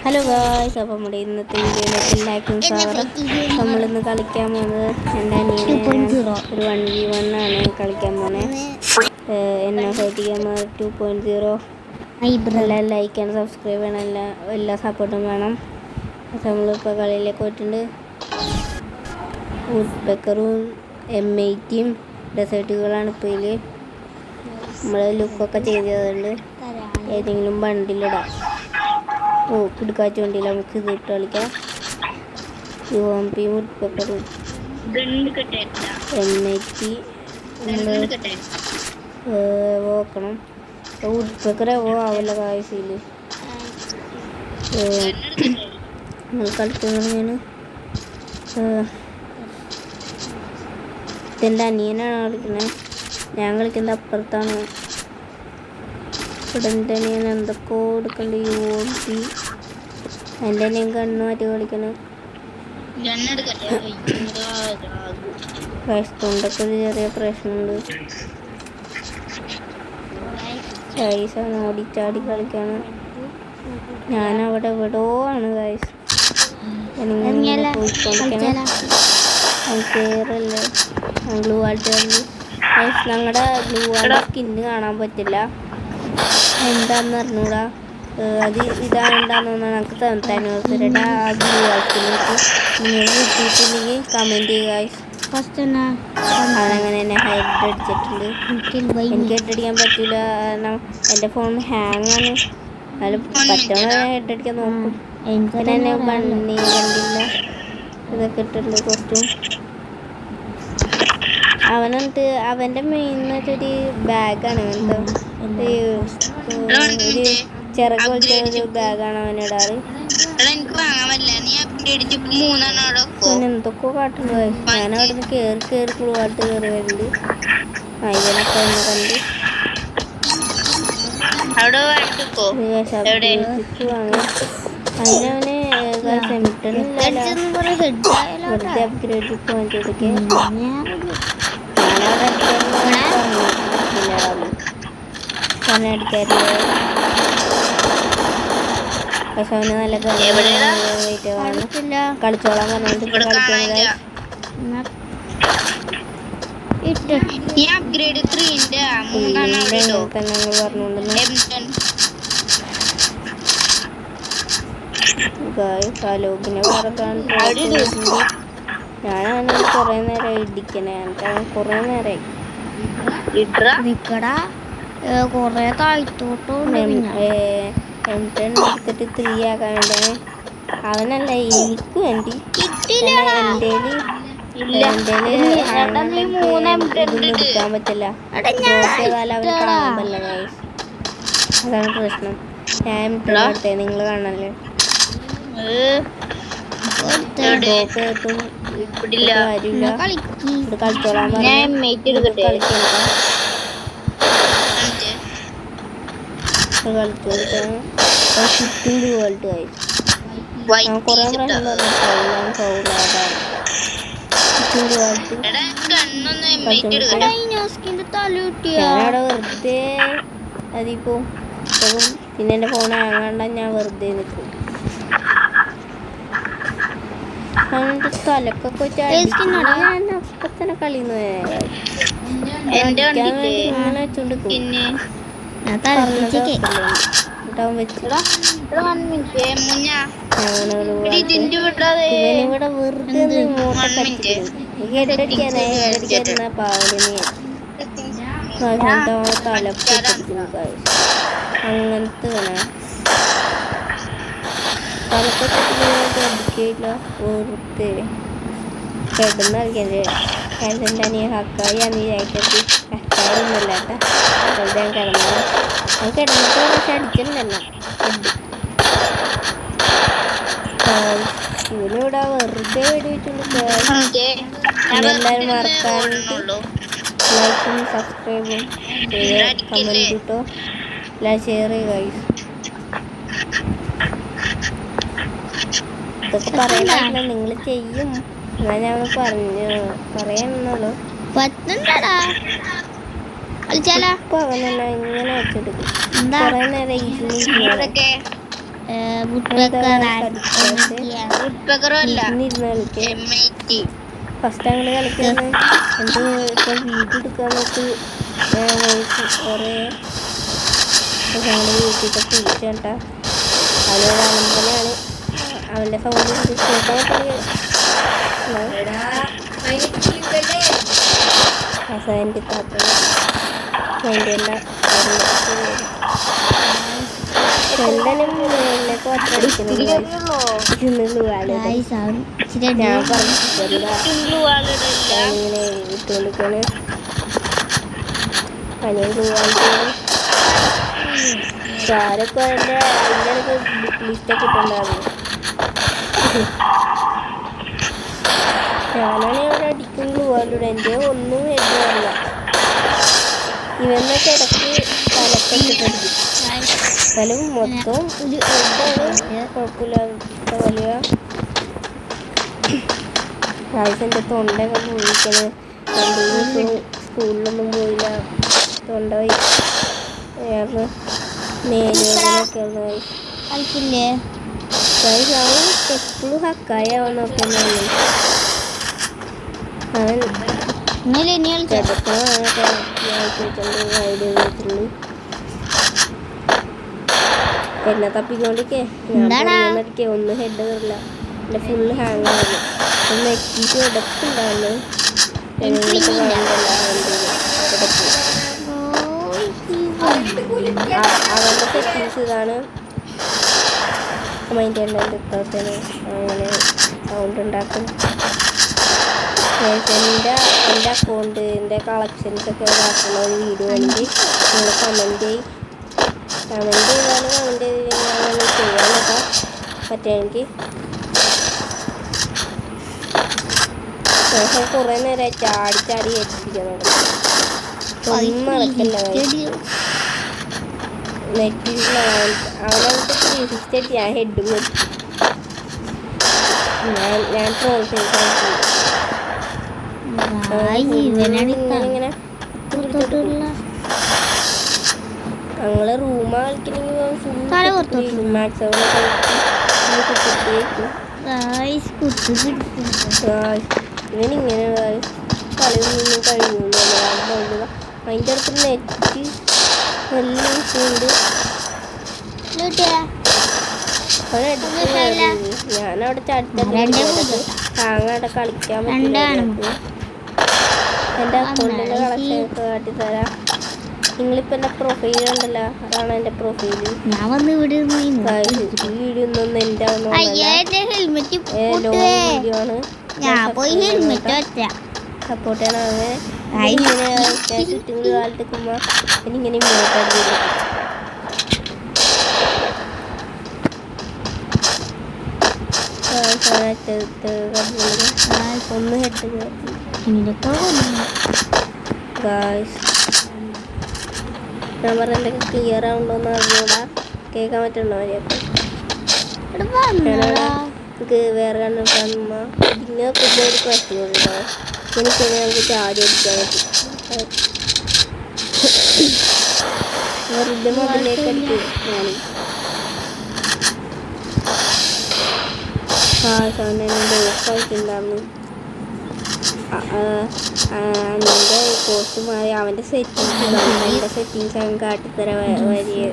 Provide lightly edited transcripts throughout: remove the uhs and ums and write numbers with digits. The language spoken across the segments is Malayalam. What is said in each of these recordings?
ഹലോ ഗായ്സ്, അപ്പോൾ നമ്മുടെ ഇന്നത്തെ വീഡിയോയിലേക്ക് എല്ലാവർക്കും സ്വാഗതം. നമ്മളിന്ന് കളിക്കാൻ പോകുന്നത് എൻ്റെ അനിയനെ ഒരു 1v1 ആണ് കളിക്കാൻ പോകുന്നത്. എന്നെ ഫൈറ്റ് ഗെയിം 2.0. എല്ലാം ലൈക്ക് ആൻഡ് സബ്സ്ക്രൈബ് ചെയ്യണം, എല്ലാ സപ്പോർട്ടും വേണം. നമ്മളിപ്പോൾ കളിയിലേക്ക് പോയിട്ടുണ്ട്. വുഡ്പെക്കറും M80 ഡെസേർട്ടുകളാണ് ഇപ്പോൾ ഇതിൽ. നമ്മൾ ലുക്കൊക്കെ ചെയ്തതുകൊണ്ട് ഏതെങ്കിലും ബണ്ടിലിടാം. കിടക്കാച്ച വണ്ടിയിൽ നമുക്ക് ഇതിട്ട് കളിക്കാം. UMP വുഡ്പെക്കർ M80 നോക്കണം. വുഡ്പെക്കർ ആവില്ല കാഴ്ചയിൽ നമ്മൾ കളിക്കുന്നതാണ്. ഇതെൻ്റെ അനിയനാണ് കളിക്കുന്നത്, ഞാൻ കളിക്കുന്നത് അപ്പുറത്താണ്. ഇവിടെ എൻ്റെ അനിയൻ എന്തൊക്കെയോ എടുക്കണ്ട്. UMP എൻ്റെ അനിയൻ കണ്ണു മാറ്റി കളിക്കണം. തൊണ്ടൊക്കെ ഒരു ചെറിയ പ്രശ്നമുണ്ട്. ഗൈസാണ് ഓടിച്ചാടി കളിക്കാണ്. ഞാനവിടെ എവിടെയോ ആണ് ഗൈസ്. പോയിക്കൊണ്ടിരിക്കണം. കയറല്ലേ ഗ്ലൂ വാൾട്ട് കളി. ഞങ്ങളുടെ ഗ്ലൂ വാൾട്ട് സ്കിന്ന് കാണാൻ പറ്റില്ല, എന്താന്ന് അറിഞ്ഞൂടാ. അത് ഇതാണെന്താന്ന് തോന്നുന്നു. നമുക്ക് ആനിവേഴ്സറിയുടെ ആ ഗ്ലൂ വാൾട്ടിലേക്ക് നിങ്ങൾ കിട്ടിയിട്ടില്ലെങ്കിൽ കമൻറ്റ് ചെയ്യുക. അവനങ്ങനെ തന്നെ ഹെഡ് അടിച്ചിട്ടുണ്ട്. എനിക്ക് ഹെഡ് അടിക്കാൻ പറ്റില്ല, കാരണം എൻ്റെ ഫോൺ ഹാങ് ആണ്. എന്നാലും പറ്റണ ഹെഡ് അടിക്കാൻ നോക്കും. പിന്നെ എന്നെ കണ്ടില്ല ഇതൊക്കെ ഇട്ടിട്ടുണ്ട് കോസ്റ്റ്യൂം. അവനെന്നിട്ട് അവൻ്റെ മെയിൻ ഒരു ബാഗാണ്, അങ്ങനത്തെ ഒരു ചിറക് പോലത്തെ ഒരു ബാഗാണ് അവനിടാറ്. എന്തൊക്കെയോ കാട്ടുന്നത്. ഞാനവിടെ നിന്ന് കയറി പാട്ട് കയറി വരുന്നുണ്ട്. ഇവനൊക്കെ ഒന്ന് കണ്ട് അതിനവന് വെറുതെ അപ്ഗ്രേഡ് പോയിന്റ് എടുക്കേ. ഞാനവിടെ അടിക്കാറില്ല, പക്ഷെ അവന് നല്ല കളിച്ചോളാൻ പറഞ്ഞിട്ട് കളിക്കുന്നത്. ഫാലൂഖിനെ ഞാനവനെ കുറേ നേരം ഇടിക്കണേ. എന്നിട്ട് അവൻ കുറേ നേരമായി കൊറേ താഴ്ത്തോട്ടുണ്ട്. M10 എടുത്തിട്ട് 3 ആക്കാൻ വേണ്ടിയാണ്. അവനല്ല, എനിക്ക് വേണ്ടി. എടുക്കാൻ പറ്റില്ല, അവന് കാണുമ്പല്ല ഗൈസ്. അതാണ് പ്രശ്നം. ഞാൻ M10 എടുത്തേ, നിങ്ങൾ കാണല്ലേ. കാര്യമില്ല, ഇത് കളിച്ചോളാൻ കളിച്ചോളാൻ വേൾഡ് ആയി. ഞാൻ കുറേ പ്രാവശ്യം പറഞ്ഞു ഞാനവിടെ വെറുതെ അതിപ്പോ പിന്നെ എൻ്റെ ഫോൺ ആങ്ങാണ്ട ഞാൻ വെറുതെ നിൽക്കും. തലക്കൊക്കെ ഞാൻ അപ്പൊ തന്നെ കളിന്ന് ഇങ്ങനെ വെച്ചോണ്ടിരിക്കും. ഇവനിവിടെ വെറുതെ ഹെഡടിക്കാനാ പാവലിന് തലപ്പിടിക്കുന്നു. അങ്ങനത്തെ തലപ്പൊട്ടില്ല, വെറുതെ കിടന്ന് കളിക്കണ്ടേ. എൻ്റെ അനിയൻ ഹക്കായി അനിയായിട്ട് ഹക്കായി ഒന്നുമില്ല കേട്ടോ. വെറുതെ ഞാൻ കിടന്നത് അത് കിടന്നിട്ട് പക്ഷെ അടിച്ചിട്ടുണ്ടല്ലോ. ഇവനിവിടെ വെറുതെ വെടിവെച്ചിട്ടുണ്ട്. എല്ലാവരും മറക്കാറുണ്ട്. ലൈക്കും സബ്സ്ക്രൈബും കമൻറ്റ് കിട്ടോ, എല്ലാം ഷെയർ ചെയ്യുക. ഇതൊക്കെ പറയാൻ നിങ്ങൾ ചെയ്യും എന്നാ ഞാൻ പറയാന്നുള്ളൂ. ഇപ്പൊ അവനെല്ലാം ഇങ്ങനെ വെച്ചെടുക്കും. കുറേ നേരം ഫസ്റ്റ് അങ്ങനെ കളിക്കാണ്. എന്നിട്ട് ഇപ്പം വീഡിയോ എടുക്കാൻ നോക്കി കുറേ ഞങ്ങളുടെ വീട്ടിലത്തെ പൂച്ചേട്ടാ അവനോട് അലമ്പനാണ്. അവൻ്റെ സൗണ്ട് കേൾക്കാൻ അവസാനിൻ്റെ താത്ത വേണ്ടിയല്ല രണ്ടനും മുകളിലേക്ക് മാത്രം അടിക്കുന്നുള്ളൂ. ഞാൻ പറഞ്ഞിട്ടില്ല ഇങ്ങനെ ഇട്ടുകൊടുക്കാണ് പനിയും ഗ്ലൂവാളിക്കാണ്. ആരൊക്കെ അതിൻ്റെ ഇടയ്ക്ക് ലിസ്റ്റൊക്കെ ഇട്ടുണ്ടായിരുന്നു. ഞാനാണ് ഇവിടെ അടിക്കും ഗ്ലൂവാളിലൂടെ എൻ്റെ ഒന്നും ഹെഡ് വരില്ല. ഇവന്നൊക്കെ ഇടയ്ക്ക് തലക്കൊക്കെ ഇട്ടടിക്കും. എന്നാലും മൊത്തം ഹെഡാണ് കുഴപ്പമില്ലാത്ത വലിയ പ്രാവശ്യൻ്റെ തൊണ്ടയൊക്കെ പോയിക്കണ്. 2 ദിവസം സ്കൂളിലൊന്നും പോയില്ല. തൊണ്ട വേർന്ന് മേലുവേദനയൊക്കെ കളിക്കില്ലേ അവൻ എപ്പോഴും ഹക്കായി അവൻ നോക്കുന്നതാണ്. അവൻ കിടക്കണൊക്കെ ഐഡിയ വെച്ചിട്ടുണ്ട്. എന്നെ തപ്പിക്കൊണ്ടിരിക്കേ ഞാനടിക്കേ ഒന്നും ഹെഡ് കയറില്ല. എൻ്റെ ഫുള്ള് ഹാങ് ആവുന്നു. ഒന്ന് എത്തിയിട്ട് ഇടക്കുണ്ടാവുന്നു. അവൻ്റെ സെറ്റിങ്സ് ഇതാണ്. മൈൻഡ് ചെയ്യേണ്ട ഇപ്പോഴത്തേന് അങ്ങനെ സൗണ്ട് ഉണ്ടാക്കും. എൻ്റെ അക്കൗണ്ട് എൻ്റെ കളക്ഷൻസൊക്കെ ഇതാക്കുന്ന ഒരു വീഡിയോ ആണെങ്കിൽ നിങ്ങൾ കമൻറ്റ് ചെയ്താലും കമൻറ്റ് ചെയ്താലും ചെയ്യാനൊക്കെ പറ്റുമെങ്കിൽ. കുറേ നേരമായി ചാടി ഏൽപ്പിക്കാൻ ഒന്നും നടക്കില്ല. നെറ്റില്ല അവനവർക്ക് 360 ഞാൻ ഹെഡും വെച്ചു. ഞാൻ ട്രോൾ ഇങ്ങനെ ഞങ്ങള് റൂമാ കളിക്കണമെങ്കിൽ മാക്സോളൊക്കെ ഇങ്ങനെ കളിയൊന്നും കഴിയൂല. അതിൻ്റെ അടുത്ത് നെറ്റ് നല്ല ഉണ്ട്. ഞാനവിടെ ചടുത്ത താങ്ങടെ കളിക്കാൻ പറ്റില്ല. എൻ്റെ അക്കൗണ്ടിൻ്റെ കളക്ഷനൊക്കെ കാട്ടിത്തരാം. നിങ്ങളിപ്പോൾ എൻ്റെ പ്രൊഫൈൽ ഉണ്ടല്ലോ, അതാണ് എൻ്റെ പ്രൊഫൈല്. വീഡിയോ ഒന്നും എൻ്റെ വീഡിയോ ആണ്. സപ്പോർട്ട് ചെയ്യണം. അങ്ങനെ ഇങ്ങനെ ചുറ്റും കാലത്തേക്കുമ്പോൾ എനിക്കിങ്ങനെ ഇങ്ങോട്ട് ഒന്ന് ഹെഡ് ഞാൻ പറഞ്ഞ ക്ലിയർ ആവുണ്ടോന്ന് അറിഞ്ഞൂടാ. കേൾക്കാൻ പറ്റുണ്ടോ മര്യാദക്ക്? എനിക്ക് വേറെ കണ്ടിട്ടുമ്മ ഇങ്ങനെ പുതിയൊരു പറ്റുന്നുണ്ടോ? എനിക്കത് ഞങ്ങൾക്ക് ചാടി അടിക്കാൻ പറ്റും. വെറുതെ മതിലേക്ക് അടിക്കും. ഓഫായിട്ടുണ്ടായിരുന്നു. അവൻ്റെ കോസ്റ്റ് മാറി അവൻ്റെ സെറ്റിങ്സ് എൻ്റെ സെറ്റിങ്സ് അവൻ കാട്ടിത്തരാൻ വലിയ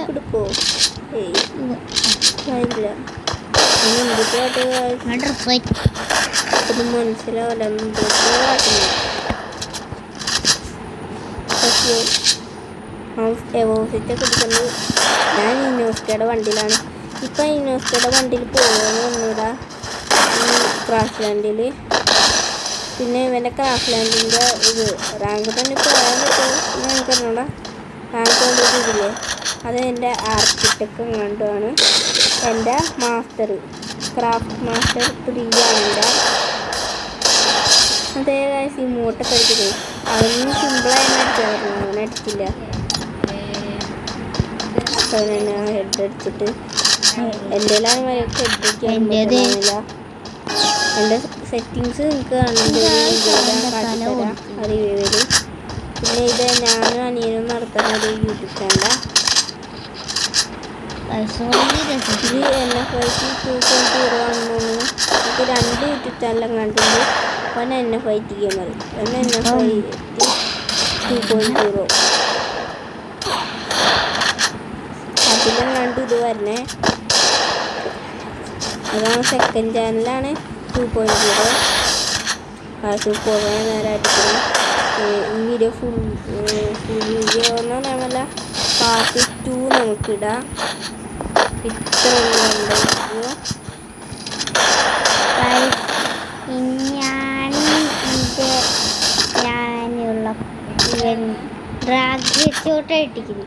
കൊടുക്കോ? ഇല്ല ഇത് മനസ്സിലാവില്ല. എവോസിറ്റൊക്കെ എടുക്കുന്നത് ഞാൻ ഇന്നോസ്കയുടെ വണ്ടിയിലാണ്. ഇപ്പം ഇന്നോസ്കയുടെ വണ്ടിയിൽ പോകുമെന്ന് വന്നിടാ ക്രാഷ് ലാൻഡിൽ. പിന്നെ ഇവൻ്റെ ക്രാഷ് ലാൻഡിൻ്റെ ഇത് റാങ്ക് തന്നെ പോകാൻ പറ്റുമോ ഞങ്ങൾക്ക് അറിഞ്ഞൂടാ. റാങ്ക് കൊണ്ടിട്ടില്ലേ, അത് എൻ്റെ ആർക്കിടെക്ട് എങ്ങാണ്ടുമാണ്. എൻ്റെ മാസ്റ്റർ ക്രാഫ്റ്റ് മാസ്റ്റർ 3 ആണ് എൻ്റെ. അതേ ഇമോട്ടൊക്കെ അടിച്ചത് അതൊന്നും സിമ്പിളായി അടിച്ചായിരുന്നു. അങ്ങനെ അടിച്ചില്ല. ഹെഡ് അടിച്ചിട്ട് എൻ്റെ ഹെഡ് അടിക്കാനില്ല. എൻ്റെ സെറ്റിങ്സ് നിങ്ങൾക്ക് കാണിച്ചുതരാം റിവ്യൂവിൽ. പിന്നെ ഇത് ഞാനും അനിയനും നടത്തുന്ന ഒരു യൂട്യൂബ് ചാനലാണ്. ഇത് NFIT 2.0 ആണെന്ന് നമുക്ക് 2 യൂട്യൂബ് ചാനലും കണ്ടിട്ടുണ്ട്. ഒന്ന് NFIT ഗെയിമർ, ഒന്ന് NFIT 2.0. അതിലും കണ്ടു ഇത് വരണേ. അതാണ് സെക്കൻഡ് ചാനലാണ് 2.0. കുറേ നേരമായിട്ട് ഈ വീഡിയോ ഫുൾ വീഡിയോ എന്ന് പറയാമല്ല പാർട്ട് 2 നമുക്കിടാം. ഇത്ര ഞാനുള്ള ഡ്രാഗ് ചോട്ടായിട്ടിരിക്കുന്നു.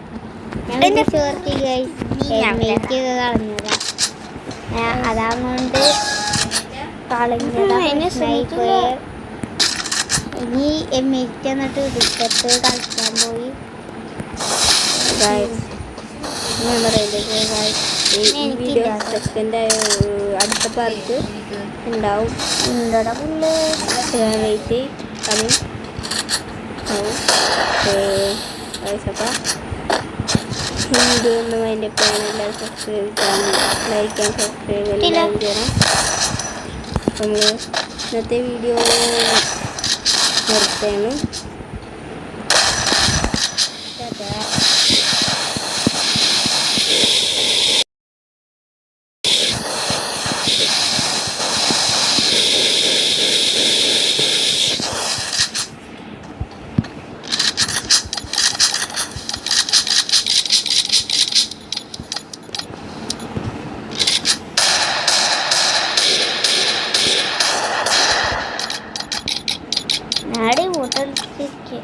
ഞങ്ങളുടെ ചോർത്തി ഹെൽമെറ്റ് കളഞ്ഞതാ. അതാകൊണ്ട് കളഞ്ഞതാ. ഇനി ഹെൽമെറ്റ് എന്നിട്ട് എടുത്തിട്ട് കളിക്കാൻ പോയി. സെക്കൻഡ് അടുത്ത പാർട്ട് ഉണ്ടാവും. Wait coming. അപ്പം ഹിന്ദിയൊന്നും അതിൻ്റെ പേരെല്ലാം സബ്സ്ക്രൈബ് ചെയ്യാൻ, ലൈക്ക് ആൻഡ് സബ്സ്ക്രൈബ് എല്ലാം ചെയ്യണം. നമ്മൾ ഇന്നത്തെ വീഡിയോ നിർത്തുകയാണ്. നാടി മുട്ടടിച്ച്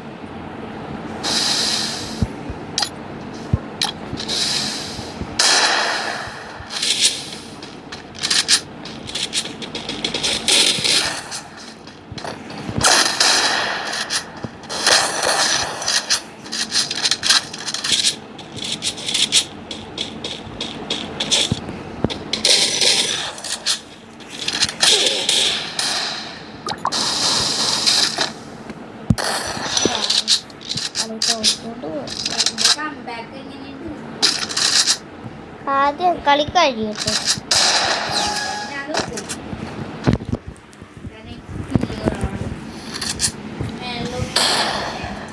ആദ്യം കളി കഴിയട്ടെ.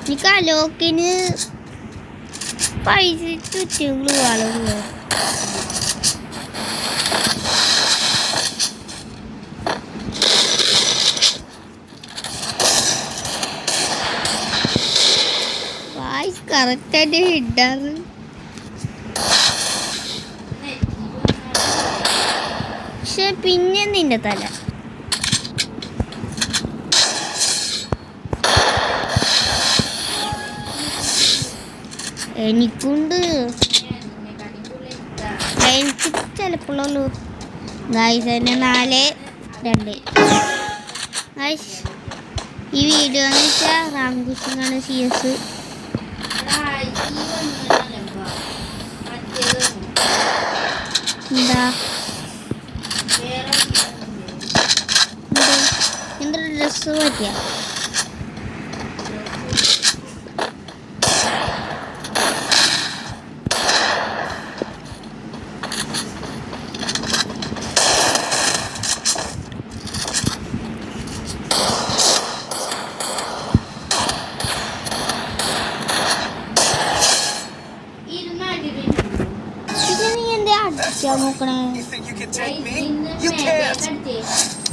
എനിക്ക് അലോക്കിന് പൈസ ചുറ്റും വളർന്നു. വായിസ് കറക്റ്റായിട്ട് ഇടാറ്. പക്ഷെ പിന്നെ നിന്റെ തല എനിക്കുണ്ട്. എനിക്ക് ചിലപ്പോഴുള്ളൂ ഗായ്സ്. തന്നെ 4-2 ഗായ്സ്. ഈ വീഡിയോ എന്ന് വെച്ചാൽ റാംകുഷിനാണ് CS. എന്താ എന്തൊരു ഡ്രസ്സ് പറ്റിയ നോക്കണേ. You think you can take me? You can't.